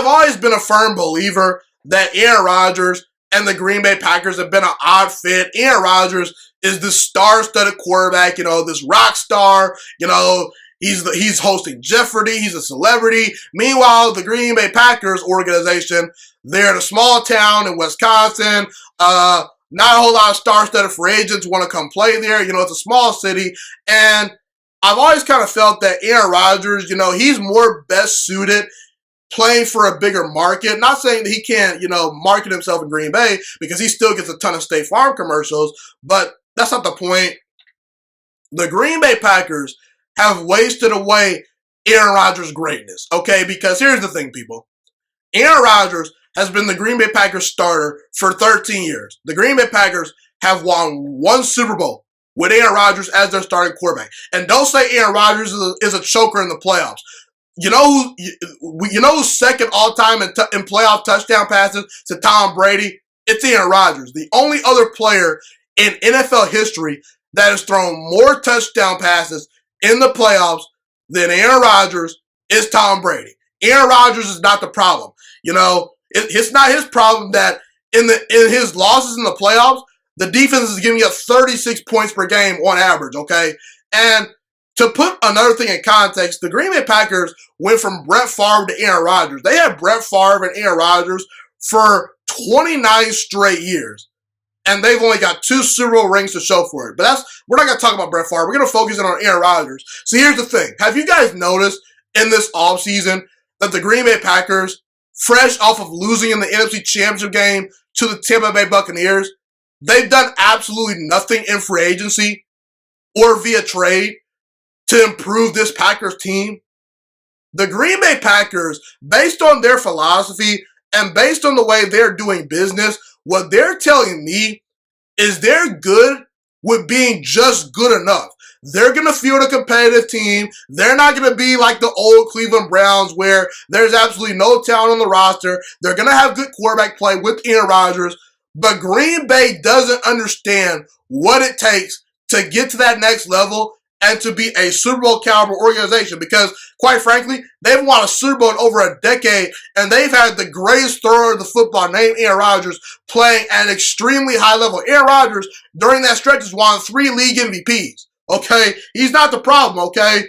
I've always been a firm believer that Aaron Rodgers and the Green Bay Packers have been an odd fit. Aaron Rodgers is this star-studded quarterback, this rock star, he's hosting Jeopardy, he's a celebrity. Meanwhile, the Green Bay Packers organization, they're in a small town in Wisconsin. Not a whole lot of star-studded free agents want to come play there. It's a small city. And I've always kind of felt that Aaron Rodgers, he's more best suited playing for a bigger market. Not saying that he can't, market himself in Green Bay, because he still gets a ton of State Farm commercials, but that's not the point. The Green Bay Packers have wasted away Aaron Rodgers' greatness, okay? Because here's the thing, people. Aaron Rodgers has been the Green Bay Packers starter for 13 years. The Green Bay Packers have won one Super Bowl with Aaron Rodgers as their starting quarterback. And don't say Aaron Rodgers is a choker in the playoffs. You know who's second all-time in playoff touchdown passes to Tom Brady? It's Aaron Rodgers. The only other player in NFL history that has thrown more touchdown passes in the playoffs than Aaron Rodgers is Tom Brady. Aaron Rodgers is not the problem. It's not his problem that in his losses in the playoffs, the defense is giving up 36 points per game on average, okay? And to put another thing in context, the Green Bay Packers went from Brett Favre to Aaron Rodgers. They had Brett Favre and Aaron Rodgers for 29 straight years. And they've only got 2 Super Bowl rings to show for it. But we're not going to talk about Brett Favre. We're going to focus in on Aaron Rodgers. So here's the thing. Have you guys noticed in this offseason that the Green Bay Packers, fresh off of losing in the NFC Championship game to the Tampa Bay Buccaneers, they've done absolutely nothing in free agency or via trade to improve this Packers team? The Green Bay Packers, based on their philosophy and based on the way they're doing business, what they're telling me is they're good with being just good enough. They're going to field a competitive team. They're not going to be like the old Cleveland Browns where there's absolutely no talent on the roster. They're going to have good quarterback play with Aaron Rodgers. But Green Bay doesn't understand what it takes to get to that next level and to be a Super Bowl caliber organization, because, quite frankly, they've won a Super Bowl in over a decade, and they've had the greatest thrower of the football named Aaron Rodgers playing at an extremely high level. Aaron Rodgers, during that stretch, has won 3 league MVPs, okay? He's not the problem, okay?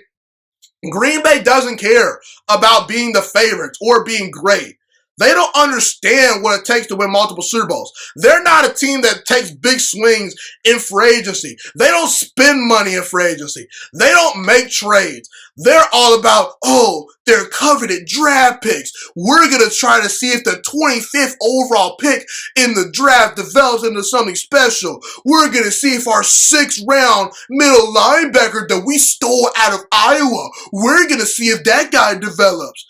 Green Bay doesn't care about being the favorites or being great. They don't understand what it takes to win multiple Super Bowls. They're not a team that takes big swings in free agency. They don't spend money in free agency. They don't make trades. They're all about, they're coveted draft picks. We're going to try to see if the 25th overall pick in the draft develops into something special. We're going to see if our 6th round middle linebacker that we stole out of Iowa, we're going to see if that guy develops.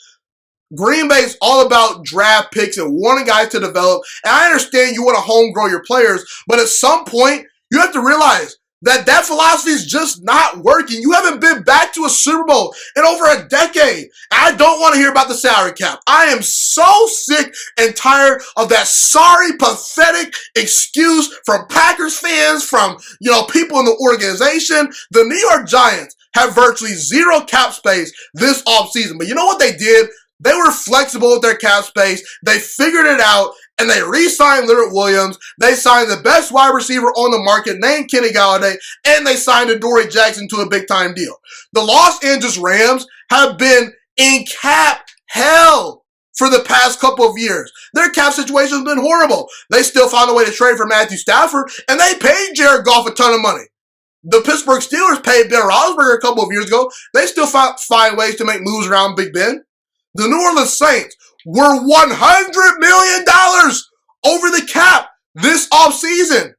Green Bay's all about draft picks and wanting guys to develop. And I understand you want to home grow your players, but at some point, you have to realize that philosophy is just not working. You haven't been back to a Super Bowl in over a decade. And I don't want to hear about the salary cap. I am so sick and tired of that sorry, pathetic excuse from Packers fans, from, people in the organization. The New York Giants have virtually zero cap space this offseason. But you know what they did? They were flexible with their cap space. They figured it out, and they re-signed Leonard Williams. They signed the best wide receiver on the market, named Kenny Galladay, and they signed Adoree Jackson to a big-time deal. The Los Angeles Rams have been in cap hell for the past couple of years. Their cap situation has been horrible. They still found a way to trade for Matthew Stafford, and they paid Jared Goff a ton of money. The Pittsburgh Steelers paid Ben Roethlisberger a couple of years ago. They still find ways to make moves around Big Ben. The New Orleans Saints were $100 million over the cap this offseason.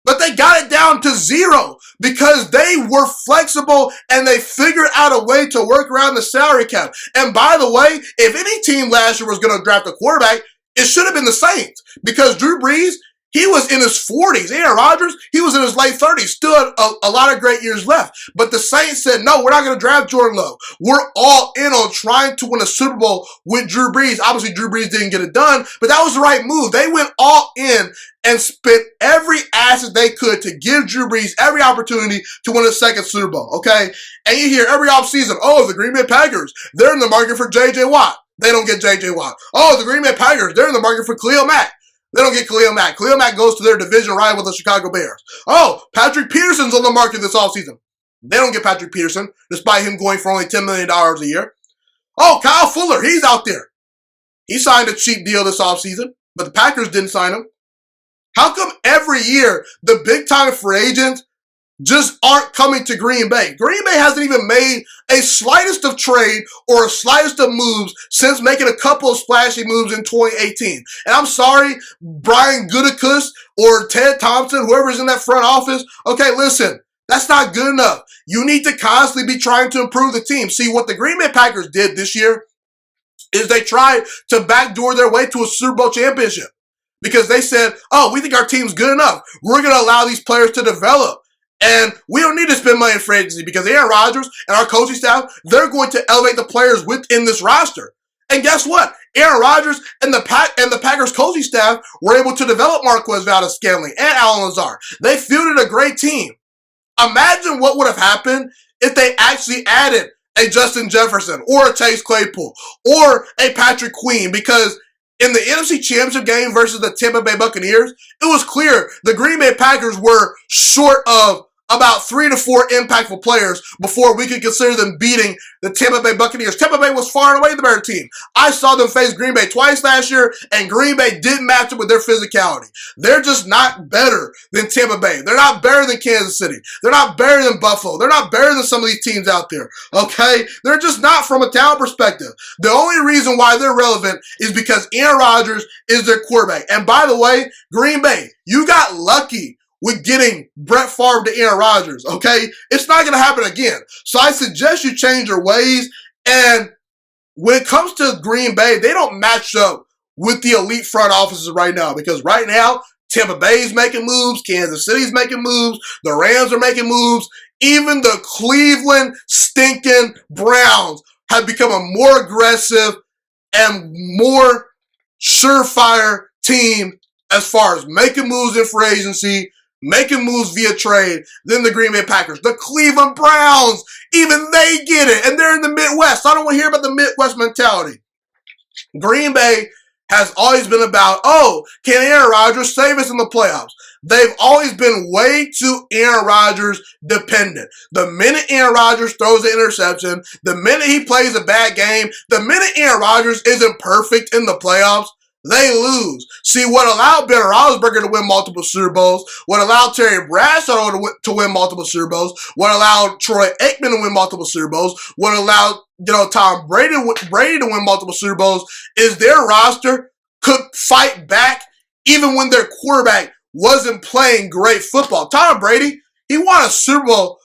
But they got it down to 0 because they were flexible and they figured out a way to work around the salary cap. And by the way, if any team last year was going to draft a quarterback, it should have been the Saints, because Drew Brees, he was in his 40s. Aaron Rodgers, he was in his late 30s. Still had a lot of great years left. But the Saints said, no, we're not going to draft Jordan Love. We're all in on trying to win a Super Bowl with Drew Brees. Obviously, Drew Brees didn't get it done, but that was the right move. They went all in and spent every asset they could to give Drew Brees every opportunity to win a second Super Bowl, okay? And you hear every offseason, the Green Bay Packers, they're in the market for J.J. Watt. They don't get J.J. Watt. Oh, the Green Bay Packers, they're in the market for Khalil Mack. They don't get Khalil Mack. Khalil Mack goes to their division rival, the Chicago Bears. Oh, Patrick Peterson's on the market this offseason. They don't get Patrick Peterson, despite him going for only $10 million a year. Oh, Kyle Fuller, he's out there. He signed a cheap deal this offseason, but the Packers didn't sign him. How come every year the big-time free agents just aren't coming to Green Bay? Green Bay hasn't even made a slightest of trade or a slightest of moves since making a couple of splashy moves in 2018. And I'm sorry, Brian Gutekunst or Ted Thompson, whoever's in that front office, okay, listen, that's not good enough. You need to constantly be trying to improve the team. See, what the Green Bay Packers did this year is they tried to backdoor their way to a Super Bowl championship because they said, oh, we think our team's good enough. We're going to allow these players to develop. And we don't need to spend money in free agency because Aaron Rodgers and our coaching staff, they're going to elevate the players within this roster. And guess what? Aaron Rodgers and the Packers coaching staff were able to develop Marquez Valdes-Scantling and Alan Lazard. They fielded a great team. Imagine what would have happened if they actually added a Justin Jefferson or a Chase Claypool or a Patrick Queen, because in the NFC Championship game versus the Tampa Bay Buccaneers, it was clear the Green Bay Packers were short of about 3 to 4 impactful players before we could consider them beating the Tampa Bay Buccaneers. Tampa Bay was far and away the better team. I saw them face Green Bay twice last year, and Green Bay didn't match up with their physicality. They're just not better than Tampa Bay. They're not better than Kansas City. They're not better than Buffalo. They're not better than some of these teams out there, okay? They're just not from a talent perspective. The only reason why they're relevant is because Aaron Rodgers is their quarterback. And by the way, Green Bay, you got lucky with getting Brett Favre to Aaron Rodgers, okay? It's not going to happen again. So I suggest you change your ways. And when it comes to Green Bay, they don't match up with the elite front offices right now, because right now, Tampa Bay's making moves, Kansas City's making moves, the Rams are making moves. Even the Cleveland stinking Browns have become a more aggressive and more surefire team as far as making moves in free agency, making moves via trade than the Green Bay Packers. The Cleveland Browns, even they get it, and they're in the Midwest. I don't want to hear about the Midwest mentality. Green Bay has always been about, oh, can Aaron Rodgers save us in the playoffs? They've always been way too Aaron Rodgers dependent. The minute Aaron Rodgers throws an interception, the minute he plays a bad game, the minute Aaron Rodgers isn't perfect in the playoffs, they lose. See, what allowed Ben Roethlisberger to win multiple Super Bowls, what allowed Terry Bradshaw to win multiple Super Bowls, what allowed Troy Aikman to win multiple Super Bowls, what allowed Tom Brady to win multiple Super Bowls is their roster could fight back even when their quarterback wasn't playing great football. Tom Brady, he won a Super Bowl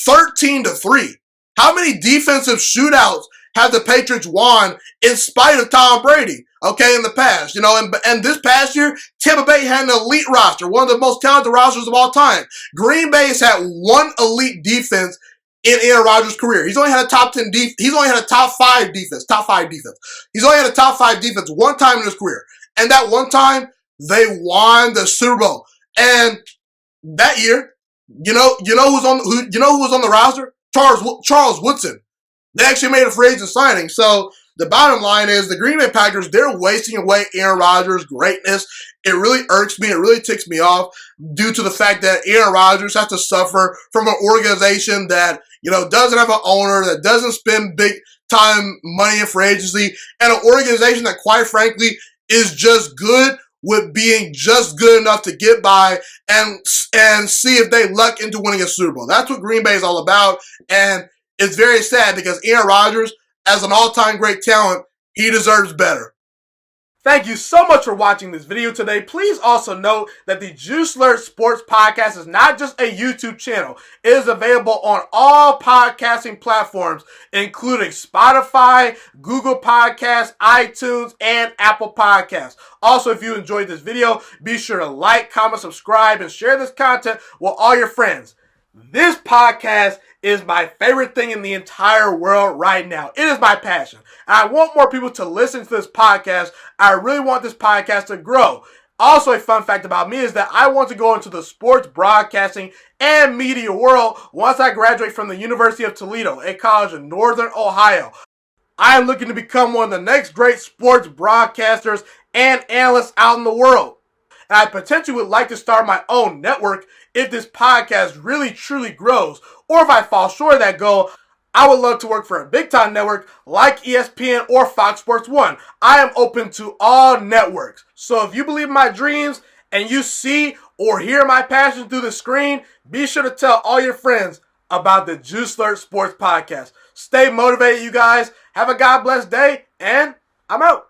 13-3. How many defensive shootouts have the Patriots won in spite of Tom Brady? Okay, in the past, and this past year, Tampa Bay had an elite roster, one of the most talented rosters of all time. Green Bay has had one elite defense in Aaron Rodgers' career. He's only had a top 10 defense. He's only had a top five defense. He's only had a top 5 defense one time in his career, and that one time they won the Super Bowl. And that year, who was on the roster? Charles Woodson. They actually made a free agent signing. So the bottom line is the Green Bay Packers, they're wasting away Aaron Rodgers' greatness. It really irks me. It really ticks me off due to the fact that Aaron Rodgers has to suffer from an organization that, doesn't have an owner, that doesn't spend big time money in free agency, and an organization that, quite frankly, is just good with being just good enough to get by and see if they luck into winning a Super Bowl. That's what Green Bay is all about, and it's very sad because Aaron Rodgers, as an all-time great talent, he deserves better. Thank you so much for watching this video today. Please also note that the Juice Alert Sports Podcast is not just a YouTube channel. It is available on all podcasting platforms, including Spotify, Google Podcasts, iTunes, and Apple Podcasts. Also, if you enjoyed this video, be sure to like, comment, subscribe, and share this content with all your friends. This podcast is my favorite thing in the entire world right now. It is my passion. And I want more people to listen to this podcast. I really want this podcast to grow. Also, a fun fact about me is that I want to go into the sports broadcasting and media world once I graduate from the University of Toledo, a college in Northern Ohio. I am looking to become one of the next great sports broadcasters and analysts out in the world. And I potentially would like to start my own network if this podcast really truly grows. Or if I fall short of that goal, I would love to work for a big time network like ESPN or Fox Sports 1. I am open to all networks. So if you believe in my dreams and you see or hear my passion through the screen, be sure to tell all your friends about the Juice Alert Sports Podcast. Stay motivated, you guys. Have a God bless day, and I'm out.